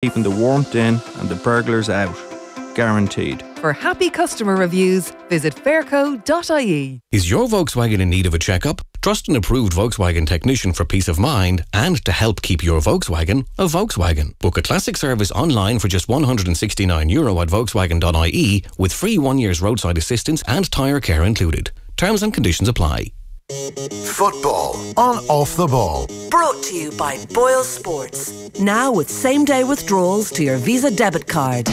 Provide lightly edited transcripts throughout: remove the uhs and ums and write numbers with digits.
keeping the warmth in and the burglars out. Guaranteed. For happy customer reviews, visit fairco.ie. Is your Volkswagen in need of a checkup? Trust an approved Volkswagen technician for peace of mind and to help keep your Volkswagen a Volkswagen. Book a classic service online for just €169 at Volkswagen.ie with free 1 year's roadside assistance and tyre care included. Terms and conditions apply. Football on Off the Ball. Brought to you by Boyle Sports. Now with same-day withdrawals to your Visa debit card.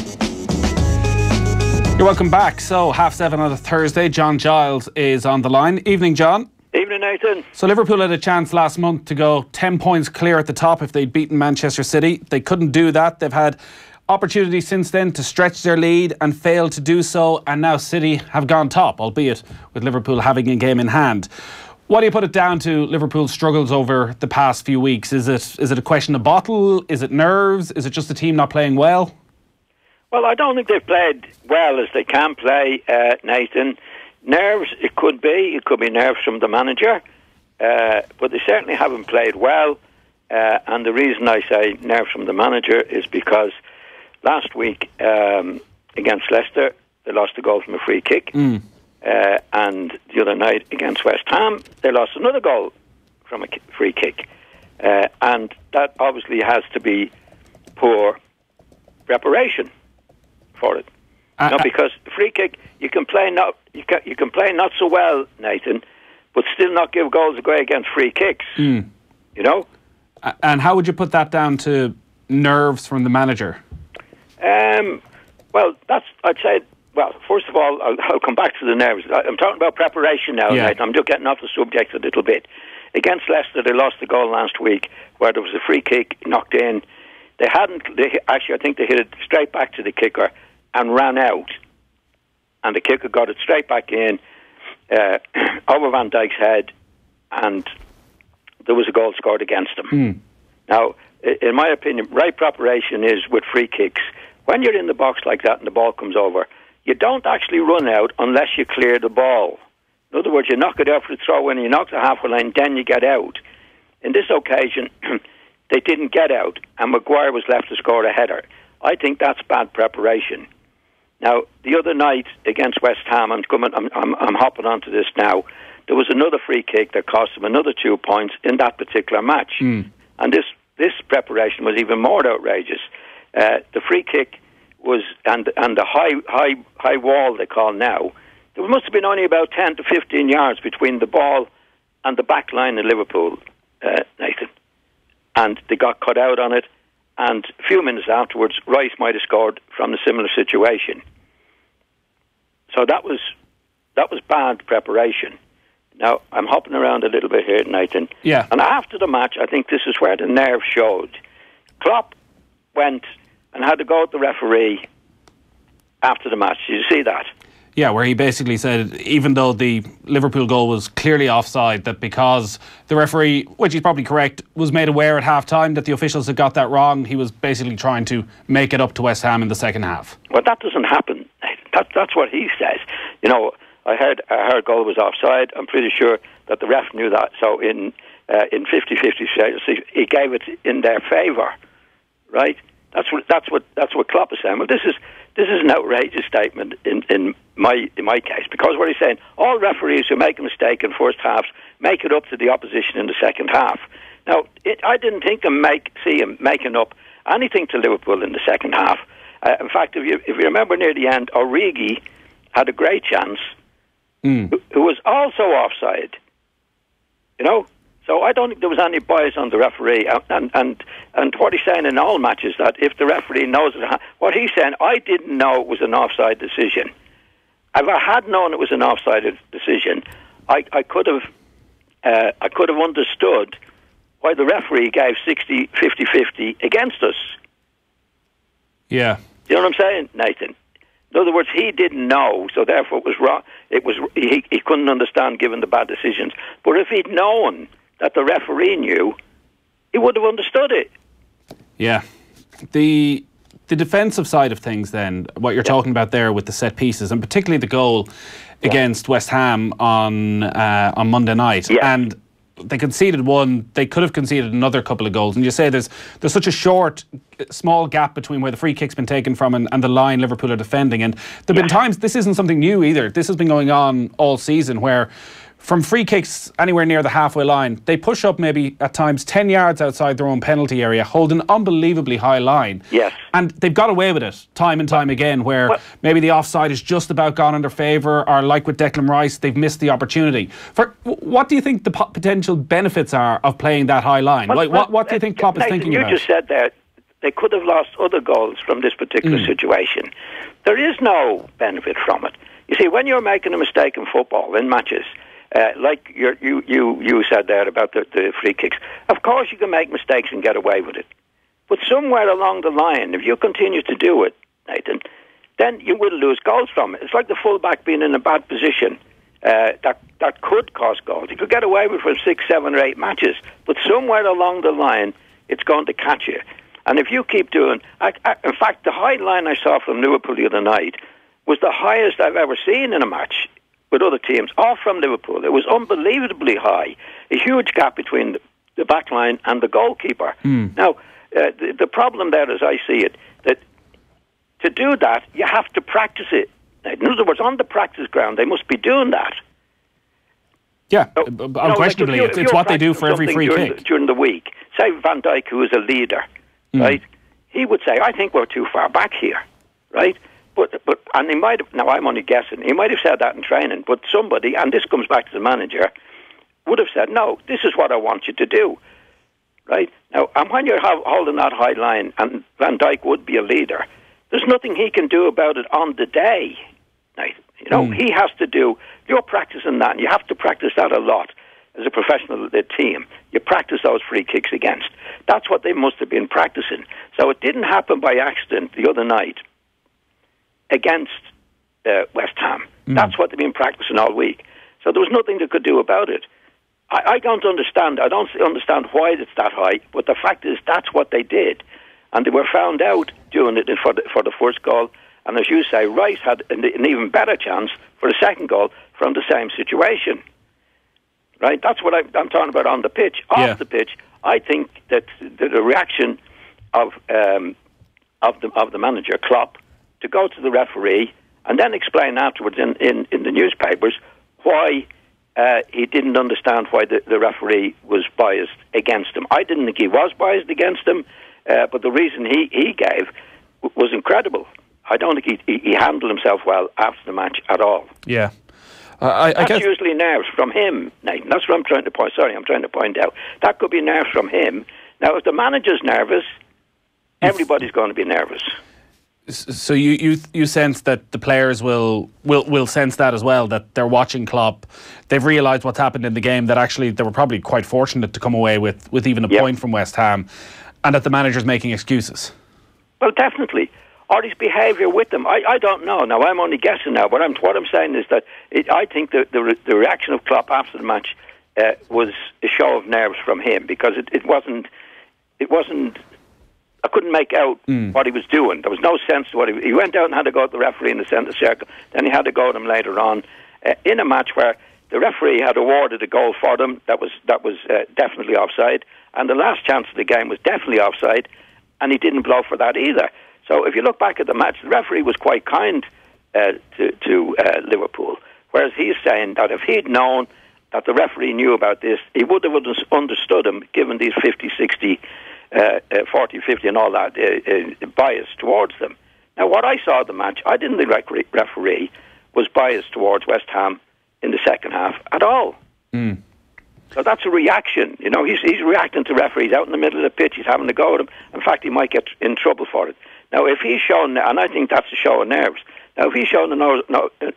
You're welcome back. So, 7:30 on a Thursday. John Giles is on the line. Evening, John. Evening, Nathan. So, Liverpool had a chance last month to go 10 points clear at the top if they'd beaten Manchester City. They couldn't do that. They've had opportunities since then to stretch their lead and failed to do so. And now City have gone top, albeit with Liverpool having a game in hand. What do you put it down to, Liverpool's struggles over the past few weeks? Is it a question of bottle? Is it nerves? Is it just the team not playing well? Well, I don't think they've played well as they can play, Nathan. Nerves, it could be. It could be nerves from the manager. But they certainly haven't played well. And the reason I say nerves from the manager is because last week against Leicester, they lost a goal from a free kick. And the other night against West Ham, they lost another goal from a free kick. And that obviously has to be poor preparation for it. Because the free kick, you can play not so well, Nathan, but still not give goals away against free kicks. You know. And how would you put that down to nerves from the manager? Well, I'd say. Well, first of all, I'll come back to the nerves. I'm talking about preparation now, Nathan. I'm just getting off the subject a little bit. Against Leicester, they lost the goal last week where there was a free kick knocked in. I think they hit it straight back to the kicker and ran out. And the kicker got it straight back in over Van Dijk's head, and there was a goal scored against them. Now, in my opinion, right preparation is with free kicks. When you're in the box like that and the ball comes over, you don't actually run out unless you clear the ball. In other words, you knock it out for the throw-in, you knock the halfway line, then you get out. In this occasion, they didn't get out, and Maguire was left to score a header. I think that's bad preparation. Now, the other night against West Ham, I'm hopping onto this now, there was another free kick that cost them another 2 points in that particular match. And this preparation was even more outrageous. The free kick was, and the high wall they call now, there must have been only about 10 to 15 yards between the ball and the back line in Liverpool, Nathan. And they got cut out on it, and a few minutes afterwards, Rice might have scored from a similar situation. So that was bad preparation. Now, I'm hopping around a little bit here, Nathan. Yeah. And after the match, I think this is where the nerve showed. Klopp went and had to go at the referee after the match. Did you see that? Yeah, where he basically said, even though the Liverpool goal was clearly offside, that because the referee, which he's probably correct, was made aware at half-time that the officials had got that wrong, he was basically trying to make it up to West Ham in the second half. Well, that doesn't happen. That's what he says. You know, I heard goal was offside. I'm pretty sure that the ref knew that. So in 50-50, he gave it in their favour, right? That's what Klopp is saying. Well, this is an outrageous statement in my case, because what he's saying, all referees who make a mistake in first halves make it up to the opposition in the second half. Now, I didn't think see him making up anything to Liverpool in the second half. In fact, if you remember near the end, Origi had a great chance, who was also offside. You know. So I don't think there was any bias on the referee, and what he's saying in all matches, that if the referee knows it, what he's saying, I didn't know it was an offside decision. If I had known it was an offside decision, I could have understood why the referee gave 50-50 against us. Yeah, you know what I'm saying, Nathan? In other words, he didn't know, so therefore it was wrong. He couldn't understand given the bad decisions. But if he'd known that the referee knew, he would have understood it. Yeah. The defensive side of things then, what you're talking about there with the set pieces, and particularly the goal against West Ham on Monday night. Yeah. And they conceded one. They could have conceded another couple of goals. And you say there's such a small gap between where the free kick's been taken from and the line Liverpool are defending. And there have been times, this isn't something new either. This has been going on all season, where from free kicks anywhere near the halfway line, they push up maybe at times 10 yards outside their own penalty area, hold an unbelievably high line. Yes. And they've got away with it time and time again, where maybe the offside is just about gone in their favour, or like with Declan Rice, they've missed the opportunity. What do you think the potential benefits are of playing that high line? What do you think Klopp is thinking about? You just said that they could have lost other goals from this particular situation. There is no benefit from it. You see, when you're making a mistake in football, in matches, like you said there about the free kicks, of course you can make mistakes and get away with it. But somewhere along the line, if you continue to do it, Nathan, then you will lose goals from it. It's like the fullback being in a bad position that could cost goals. You could get away with it for 6, 7 or 8 matches, but somewhere along the line, it's going to catch you. And if you keep doing... in fact, the high line I saw from Liverpool the other night was the highest I've ever seen in a match with other teams, all from Liverpool. It was unbelievably high. A huge gap between the back line and the goalkeeper. Now, the problem there, as I see it, that to do that, you have to practice it. In other words, on the practice ground, they must be doing that. Yeah, unquestionably, it's what they do for every free kick. During the week, say Van Dijk, who is a leader, right? He would say, I think we're too far back here, right? But and he might have, now I'm only guessing, he might have said that in training, but somebody, and this comes back to the manager, would have said, no, this is what I want you to do, right? Now, and when you're holding that high line, and Van Dijk would be a leader, there's nothing he can do about it on the day, right? You know, he has to do, you're practicing that, and you have to practice that a lot as a professional team. You practice those free kicks against. That's what they must have been practicing. So it didn't happen by accident the other night against West Ham. That's what they've been practicing all week. So there was nothing they could do about it. I don't understand. I don't understand why it's that high, but the fact is that's what they did. And they were found out doing it for the first goal. And as you say, Rice had an even better chance for the second goal from the same situation. Right? That's what I'm talking about on the pitch. Off the pitch, I think that the reaction of the manager, Klopp, to go to the referee and then explain afterwards in the newspapers why he didn't understand why the referee was biased against him. I didn't think he was biased against him, but the reason he gave was incredible. I don't think he handled himself well after the match at all. Yeah. I guess usually nerves from him, Nathan. That's what I'm trying to point. Sorry, I'm trying to point out. That could be nerves from him. Now, if the manager's nervous, everybody's going to be nervous. So you sense that the players will sense that as well, that they're watching Klopp. They've realised what's happened in the game, that actually they were probably quite fortunate to come away with even a point from West Ham, and that the manager's making excuses. Well, definitely. Or his behaviour with them. I don't know. Now, I'm only guessing now, but what I'm saying is that I think the reaction of Klopp after the match was a show of nerves from him, because it wasn't. I couldn't make out what he was doing. There was no sense to what he went out and had to go to the referee in the centre circle. Then he had to go to him later on in a match where the referee had awarded a goal for them that was definitely offside, and the last chance of the game was definitely offside, and he didn't blow for that either. So if you look back at the match, the referee was quite kind to Liverpool, whereas he's saying that if he'd known that the referee knew about this, he would have understood him, given these 50, 60, 40, 50 and all that bias towards them. Now, what I saw of the match, I didn't think the referee was biased towards West Ham in the second half at all. So that's a reaction. You know, he's reacting to referees out in the middle of the pitch. He's having to go at him. In fact, he might get in trouble for it. Now, if he's shown, and I think that's a show of nerves, now if he's shown the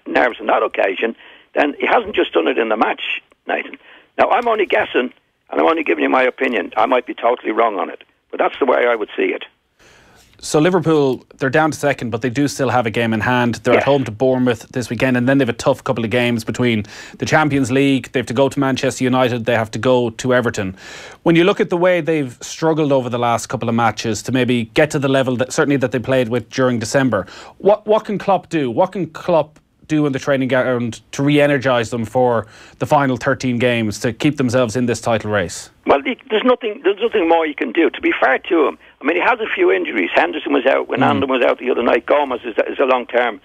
nerves on that occasion, then he hasn't just done it in the match, Nathan. Now, I'm only guessing, and I'm only giving you my opinion. I might be totally wrong on it, but that's the way I would see it. So Liverpool, they're down to second, but they do still have a game in hand. They're at home to Bournemouth this weekend, and then they have a tough couple of games between the Champions League. They have to go to Manchester United. They have to go to Everton. When you look at the way they've struggled over the last couple of matches to maybe get to the level that certainly that they played with during December, what can Klopp do? What can Klopp do in the training ground to re-energise them for the final 13 games to keep themselves in this title race? Well, there's nothing more you can do. To be fair to him, I mean, he has a few injuries. Henderson was out, Wijnaldum was out the other night. Gomez is a long-term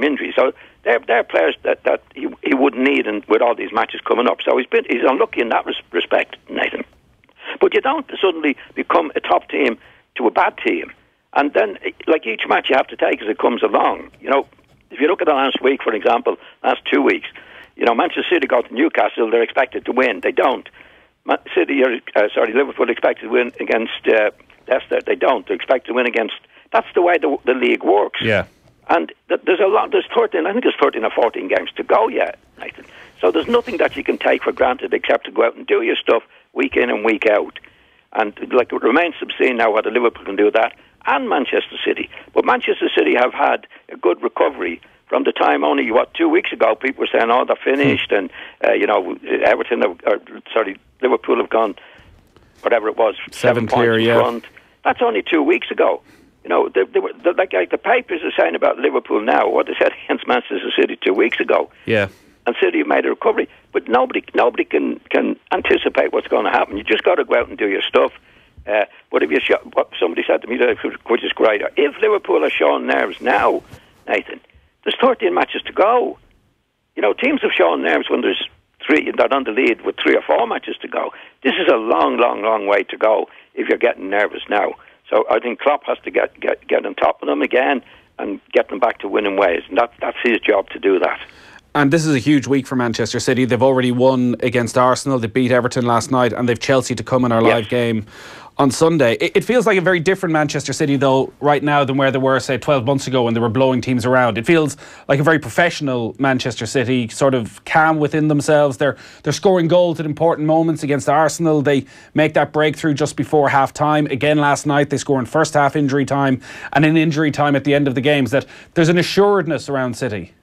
injury. So they're players that he wouldn't need with all these matches coming up. So he's unlucky in that respect, Nathan. But you don't suddenly become a top team to a bad team. And then, like, each match you have to take as it comes along. You know, if you look at the last week, for example, last 2 weeks, you know, Manchester City go to Newcastle, they're expected to win. They don't. Liverpool expected to win against Leicester. They don't. They expect to win against... That's the way the league works. Yeah. And there's 13, I think there's 13 or 14 games to go yet, Nathan. So there's nothing that you can take for granted except to go out and do your stuff week in and week out. And like, it remains to be seen now whether Liverpool can do that, and Manchester City. But Manchester City have had a good recovery from the time only, 2 weeks ago, people were saying, oh, they're finished, and, Liverpool have gone, whatever it was, 7 points in front. That's only 2 weeks ago. You know, like the papers are saying about Liverpool now, what they said against Manchester City 2 weeks ago. Yeah. And City have made a recovery. But nobody can anticipate what's going to happen. You just got to go out and do your stuff. But if what somebody said to me, which is great, if Liverpool are showing nerves now, Nathan, there's 13 matches to go. You know, teams have shown nerves when there's they're on the lead with 3 or 4 matches to go. This is a long, long, long way to go if you're getting nervous now. So I think Klopp has to get on top of them again and get them back to winning ways. And that's his job to do that. And this is a huge week for Manchester City. They've already won against Arsenal. They beat Everton last night, and they've Chelsea to come in our live game on Sunday. It feels like a very different Manchester City, though, right now than where they were, say, 12 months ago when they were blowing teams around. It feels like a very professional Manchester City, sort of calm within themselves. They're scoring goals at important moments against Arsenal. They make that breakthrough just before half-time. Again, last night, they score in first-half injury time and in injury time at the end of the games. That there's an assuredness around City.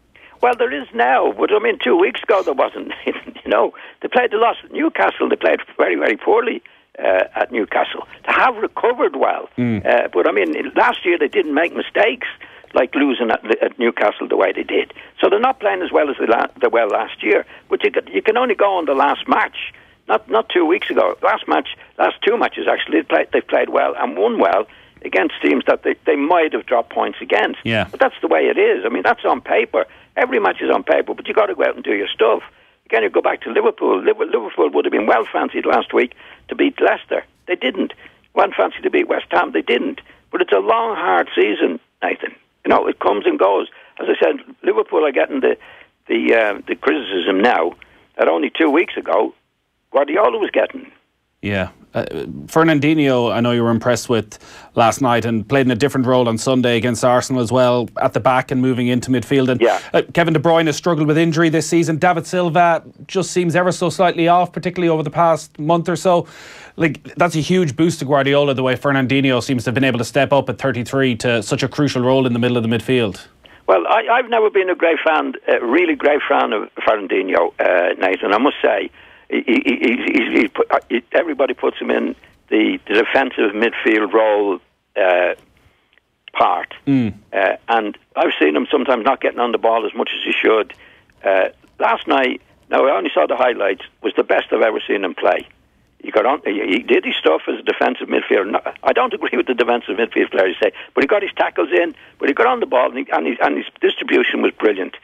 Well, there is now, but I mean, 2 weeks ago there wasn't. You know, they lost at Newcastle. They played very, very poorly at Newcastle. They have recovered well, but I mean, last year they didn't make mistakes like losing at Newcastle the way they did. So they're not playing as well as they were last year. But you can only go on the last match, not 2 weeks ago. Last 2 matches actually they've played well and won well against teams that they might have dropped points against. Yeah. But that's the way it is. I mean, that's on paper. Every match is on paper, but you got to go out and do your stuff. Again, you go back to Liverpool. Liverpool would have been well fancied last week to beat Leicester. They didn't. Well fancied to beat West Ham. They didn't. But it's a long, hard season, Nathan. You know, it comes and goes. As I said, Liverpool are getting the criticism now that only 2 weeks ago Guardiola was getting. Yeah. Fernandinho, I know you were impressed with last night and played in a different role on Sunday against Arsenal as well, at the back and moving into midfield. And Kevin De Bruyne has struggled with injury this season. David Silva just seems ever so slightly off, particularly over the past month or so. Like, that's a huge boost to Guardiola, the way Fernandinho seems to have been able to step up at 33 to such a crucial role in the middle of the midfield. Well, I've never been a really great fan of Fernandinho, Nathan, I must say. Everybody puts him in the defensive midfield role part, and I've seen him sometimes not getting on the ball as much as he should. Last night, now I only saw the highlights, was the best I've ever seen him play. He did his stuff as a defensive midfielder. I don't agree with the defensive midfield players say, but he got his tackles in, but he got on the ball, and his distribution was brilliant.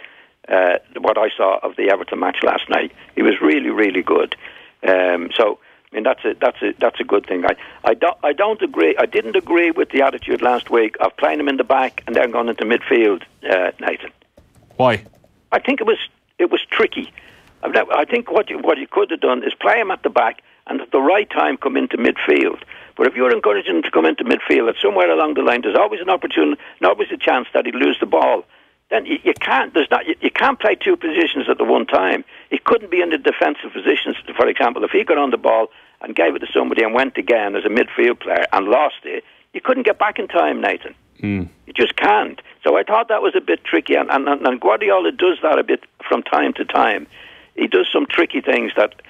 What I saw of the Everton match last night, he was really, really good. So, I mean, that's a good thing. I don't agree. I didn't agree with the attitude last week of playing him in the back and then going into midfield, Nathan. Why? I think it was tricky. I think what you could have done is play him at the back and at the right time come into midfield. But if you're encouraging him to come into midfield, at somewhere along the line, there's always an opportunity, always a chance that he'd lose the ball. Then you can't. You can't play 2 positions at the one time. He couldn't be in the defensive positions. For example, if he got on the ball and gave it to somebody and went again as a midfield player and lost it, you couldn't get back in time, Nathan. You just can't. So I thought that was a bit tricky, and Guardiola does that a bit from time to time. He does some tricky things that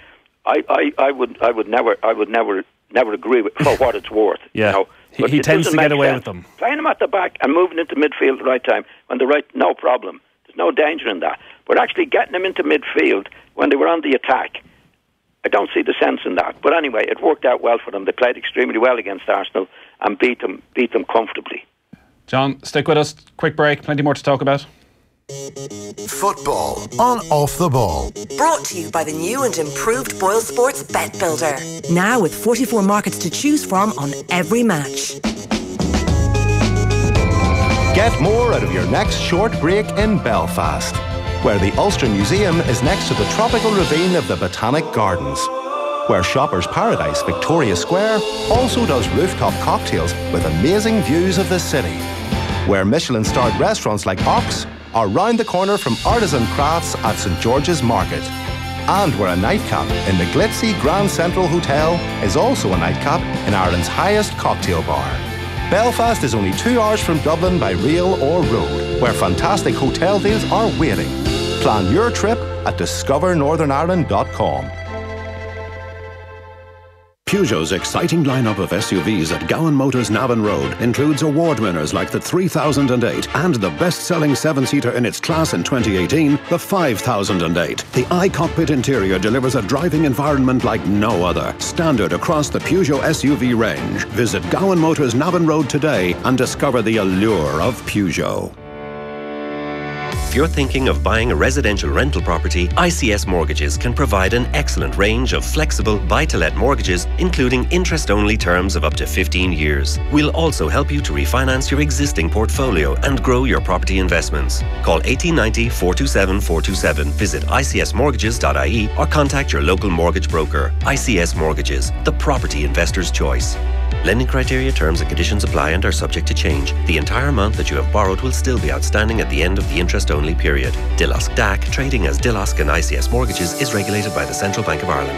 I would never agree with for what it's worth. Yeah. You know? But he tends to get away with them. Playing him at the back and moving into midfield at the right time, no problem. There's no danger in that. But actually getting them into midfield when they were on the attack, I don't see the sense in that. But anyway, it worked out well for them. They played extremely well against Arsenal and beat them comfortably. John, stick with us. Quick break. Plenty more to talk about. Football on Off the Ball. Brought to you by the new and improved Boyle Sports Bet Builder. Now with 44 markets to choose from on every match. Get more out of your next short break in Belfast, where the Ulster Museum is next to the tropical ravine of the Botanic Gardens, where Shoppers Paradise Victoria Square also does rooftop cocktails with amazing views of the city, where Michelin-starred restaurants like Ox are round the corner from artisan crafts at St George's Market, and where a nightcap in the glitzy Grand Central Hotel is also a nightcap in Ireland's highest cocktail bar. Belfast is only 2 hours from Dublin by rail or road, where fantastic hotel deals are waiting. Plan your trip at discovernorthernireland.com. Peugeot's exciting lineup of SUVs at Gowan Motors Navan Road includes award winners like the 3008 and the best-selling 7-seater in its class in 2018, the 5008. The iCockpit interior delivers a driving environment like no other, standard across the Peugeot SUV range. Visit Gowan Motors Navan Road today and discover the allure of Peugeot. If you're thinking of buying a residential rental property, ICS Mortgages can provide an excellent range of flexible buy-to-let mortgages, including interest-only terms of up to 15 years. We'll also help you to refinance your existing portfolio and grow your property investments. Call 1890 427 427, visit icsmortgages.ie or contact your local mortgage broker. ICS Mortgages, the property investor's choice. Lending criteria, terms and conditions apply and are subject to change. The entire amount that you have borrowed will still be outstanding at the end of the interest-only period. Dilosk DAC, trading as Dilosk and ICS Mortgages, is regulated by the Central Bank of Ireland.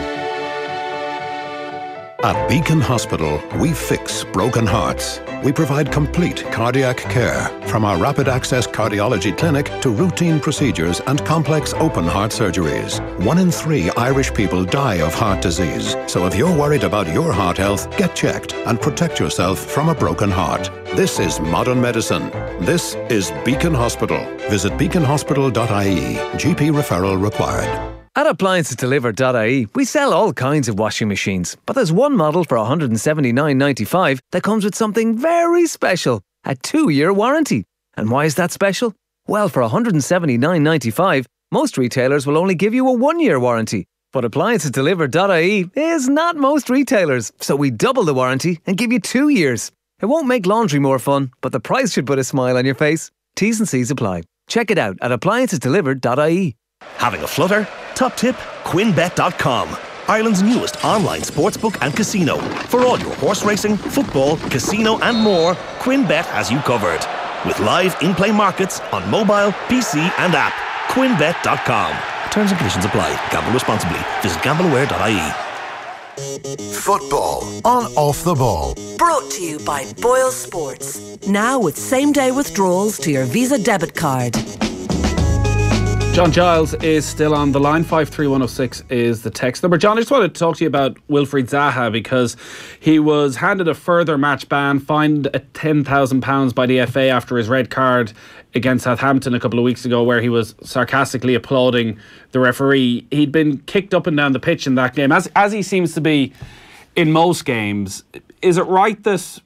At Beacon Hospital, we fix broken hearts. We provide complete cardiac care, from our rapid access cardiology clinic to routine procedures and complex open heart surgeries. 1 in 3 Irish people die of heart disease. So if you're worried about your heart health, get checked and protect yourself from a broken heart. This is modern medicine. This is Beacon Hospital. Visit beaconhospital.ie. GP referral required. At AppliancesDelivered.ie, we sell all kinds of washing machines, but there's one model for $179.95 that comes with something very special, a 2-year warranty. And why is that special? Well, for $179.95, most retailers will only give you a 1-year warranty. But AppliancesDelivered.ie is not most retailers, so we double the warranty and give you 2 years. It won't make laundry more fun, but the price should put a smile on your face. T's and C's apply. Check it out at AppliancesDelivered.ie. Having a flutter? Top tip, QuinBet.com. Ireland's newest online sportsbook and casino. For all your horse racing, football, casino and more, QuinBet has you covered. With live in-play markets on mobile, PC and app. QuinBet.com. Terms and conditions apply. Gamble responsibly. Visit gambleaware.ie. Football on Off the Ball. Brought to you by Boyle Sports. Now with same-day withdrawals to your Visa debit card. John Giles is still on the line. 53106 is the text number. John, I just wanted to talk to you about Wilfried Zaha, because he was handed a further match ban, fined at £10,000 by the FA after his red card against Southampton a couple of weeks ago, where he was sarcastically applauding the referee. He'd been kicked up and down the pitch in that game, as he seems to be in most games. Is it right that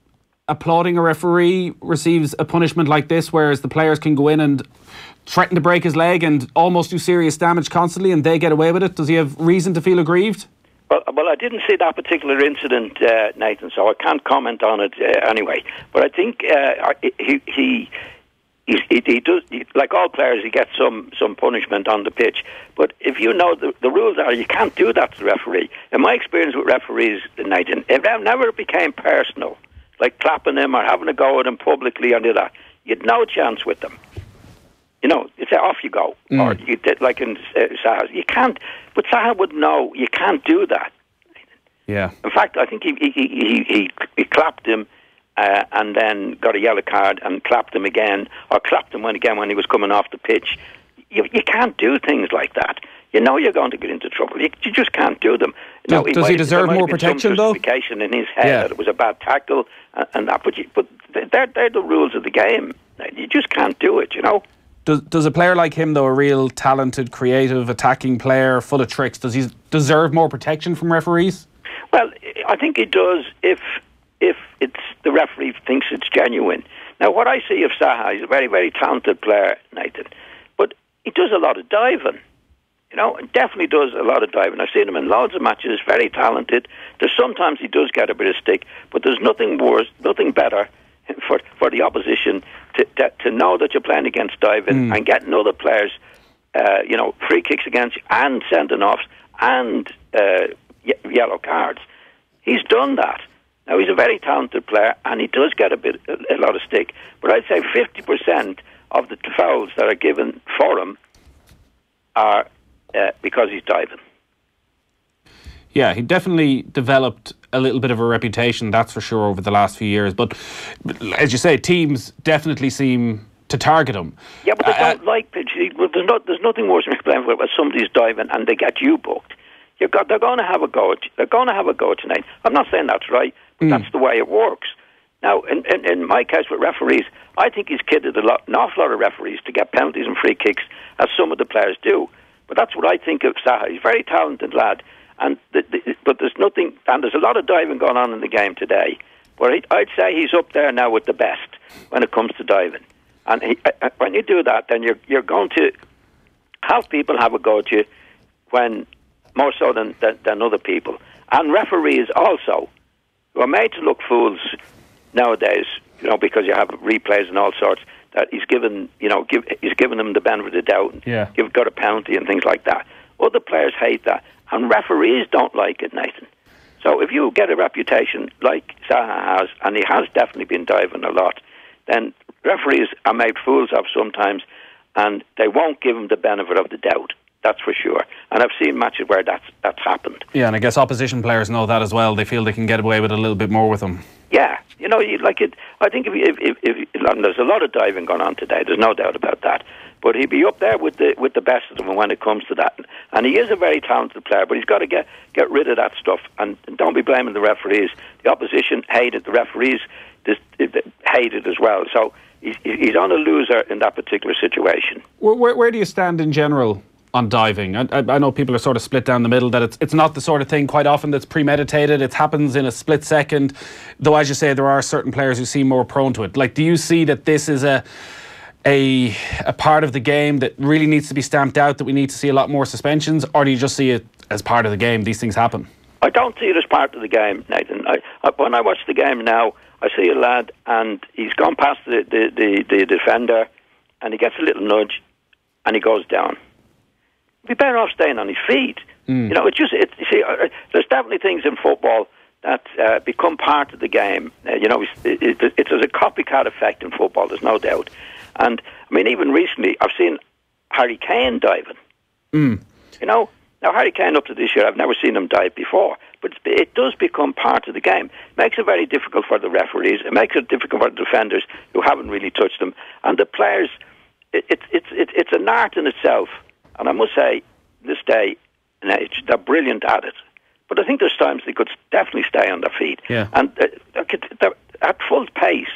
applauding a referee receives a punishment like this, whereas the players can go in and threaten to break his leg and almost do serious damage constantly and they get away with it? Does he have reason to feel aggrieved? Well, I didn't see that particular incident, Nathan, so I can't comment on it anyway. But I think he does, like all players, he gets some punishment on the pitch. But if you know, the rules are you can't do that to the referee. In my experience with referees, Nathan, it never became personal, like clapping him or having a go at him publicly or do that. You'd no chance with them. You know, you say off you go, or you did like in Zaha. You can't, but Zaha would know you can't do that. Yeah. In fact, I think he clapped him and then got a yellow card and clapped him again, or clapped him when he was coming off the pitch. You can't do things like that. You know you're going to get into trouble. You just can't do them. Does he deserve more protection, though? Justification in his head that it was a bad tackle and that, but they're the rules of the game. You just can't do it, you know. Does a player like him, though, a real talented, creative, attacking player, full of tricks, does he deserve more protection from referees? Well, I think he does if it's the referee thinks it's genuine. Now, what I see of Zaha, he's a very, very talented player, Nathan, but he does a lot of diving. Definitely does a lot of diving. I've seen him in loads of matches, very talented. Sometimes he does get a bit of stick, but there's nothing worse, nothing better for the opposition to know that you're playing against diving and getting other players, free kicks against you and sending offs and yellow cards. He's done that. Now, he's a very talented player, and he does get a lot of stick. But I'd say 50% of the fouls that are given for him are because he's diving. Yeah, he definitely developed a little bit of a reputation, that's for sure, over the last few years. But as you say, teams definitely seem to target him. Yeah, but they don't like pitch. There's nothing worse than playing when somebody's diving and they get you booked. They're going to have a go. They're going to have a go tonight. I'm not saying that's right, but that's the way it works. Now, in my case with referees, I think he's kidded an awful lot of referees to get penalties and free kicks, as some of the players do. But that's what I think of Zaha. He's a very talented lad, but there's nothing, and there's a lot of diving going on in the game today. But I'd say he's up there now with the best when it comes to diving. And when you do that, then you're going to have people have a go at you, when more so than other people. And referees also, who are made to look fools nowadays, because you have replays and all sorts, that he's given them the benefit of the doubt. Yeah. You've got a penalty and things like that. Other players hate that, and referees don't like it, Nathan. So if you get a reputation like Zaha has, and he has definitely been diving a lot, then referees are made fools of sometimes, and they won't give him the benefit of the doubt. That's for sure. And I've seen matches where that's happened. Yeah, and I guess opposition players know that as well. They feel they can get away with a little bit more with him. Yeah, I think if there's a lot of diving going on today, there's no doubt about that. But he'd be up there with the best of them when it comes to that. And he is a very talented player, but he's got to get rid of that stuff. And don't be blaming the referees. The opposition hated the referees, hated as well. So he's on a loser in that particular situation. Where do you stand in general on diving? I know people are sort of split down the middle, that it's not the sort of thing quite often that's premeditated. It happens in a split second, though as you say, there are certain players who seem more prone to it. Like, do you see that this is a part of the game that really needs to be stamped out, that we need to see a lot more suspensions, or do you just see it as part of the game? These things happen. I don't see it as part of the game, Nathan. When I watch the game now, I see a lad and he's gone past the defender and he gets a little nudge and he goes down. He'd be better off staying on his feet. You know, there's definitely things in football that become part of the game. It's a copycat effect in football, there's no doubt. And, I mean, even recently, I've seen Harry Kane diving. Now Harry Kane up to this year, I've never seen him dive before, but it does become part of the game. It makes it very difficult for the referees. It makes it difficult for the defenders who haven't really touched them. And the players, it's an art in itself. And I must say, this day and age, they're brilliant at it. But I think there's times they could definitely stay on their feet. Yeah. And they're at full pace,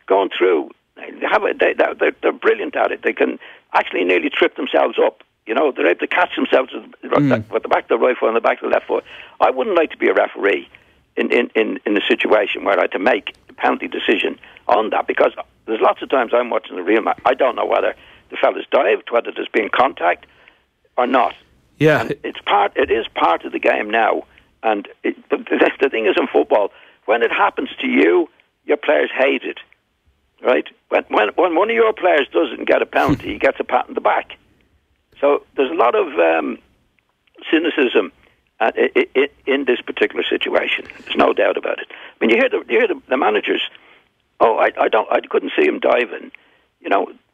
going through. They're brilliant at it. They can actually nearly trip themselves up. They're able to catch themselves with the back of the right foot and the back of the left foot. I wouldn't like to be a referee in a situation where I had to make a penalty decision on that, because there's lots of times I'm watching the real match. I don't know whether the fella's dived, whether there's been contact or not. Yeah, and it is part of the game now. And the thing is, in football, when it happens to you, your players hate it, right? When one of your players doesn't get a penalty, he gets a pat on the back. So there's a lot of cynicism in this particular situation. There's no doubt about it. I mean, you hear the managers. Oh, I couldn't see him diving,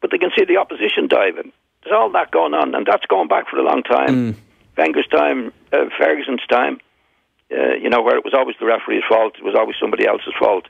but they can see the opposition diving. There's all that going on, and that's going back for a long time. Wenger's time, Ferguson's time, where it was always the referee's fault, it was always somebody else's fault,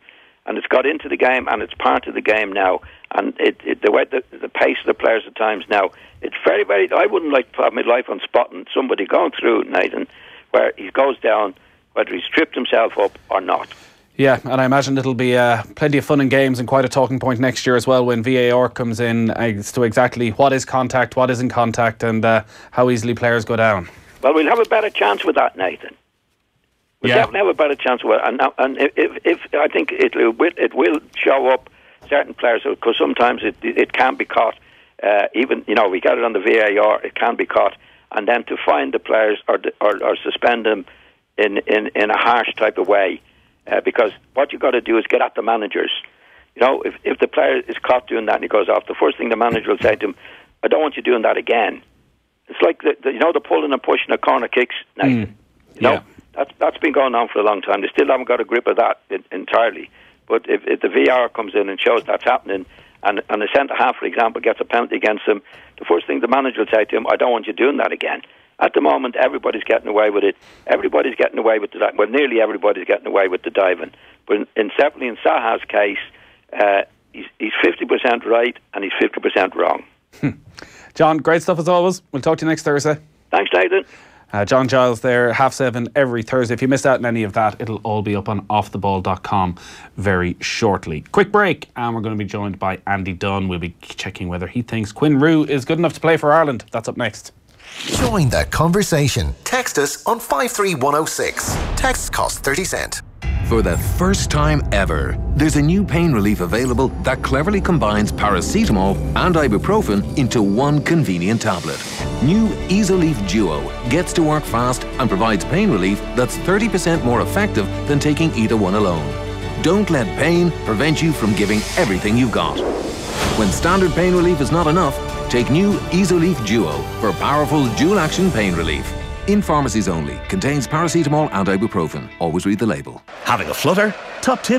and it's got into the game, and it's part of the game now. And the way the pace of the players at times now, it's very, very. I wouldn't like to have my life on spotting somebody going through, Nathan, where he goes down, whether he's tripped himself up or not. Yeah, and I imagine it'll be plenty of fun and games and quite a talking point next year as well when VAR comes in as to exactly what is contact, what isn't contact, and how easily players go down. Well, we'll have a better chance with that, Nathan. We'll definitely have a better chance with it. And if I think it will show up certain players, because sometimes it can be caught. Even, we get it on the VAR, it can be caught. And then to find the players or suspend them in a harsh type of way. Because what you've got to do is get at the managers. If the player is caught doing that and he goes off, the first thing the manager will say to him, I don't want you doing that again. It's like the pulling and pushing of corner kicks, Nathan. That's been going on for a long time. They still haven't got a grip of that entirely. But if the VAR comes in and shows that's happening, and the centre-half, for example, gets a penalty against him, the first thing the manager will say to him, I don't want you doing that again. At the moment, everybody's getting away with it. Everybody's getting away with the well, nearly everybody's getting away with the diving. But certainly in Zaha's case, he's 50% right and he's 50% wrong. John, great stuff as always. We'll talk to you next Thursday. Thanks, Nathan. John Giles there, 7:30 every Thursday. If you missed out on any of that, it'll all be up on offtheball.com very shortly. Quick break, and we're going to be joined by Andy Dunn. We'll be checking whether he thinks Quinn Roux is good enough to play for Ireland. That's up next. Join the conversation. Text us on 53106. Texts cost 30 cents. For the first time ever, there's a new pain relief available that cleverly combines paracetamol and ibuprofen into one convenient tablet. New Easolief Duo gets to work fast and provides pain relief that's 30% more effective than taking either one alone. Don't let pain prevent you from giving everything you've got. When standard pain relief is not enough, take new Easolief Duo for powerful dual-action pain relief. In pharmacies only. Contains paracetamol and ibuprofen. Always read the label. Having a flutter? Top tip,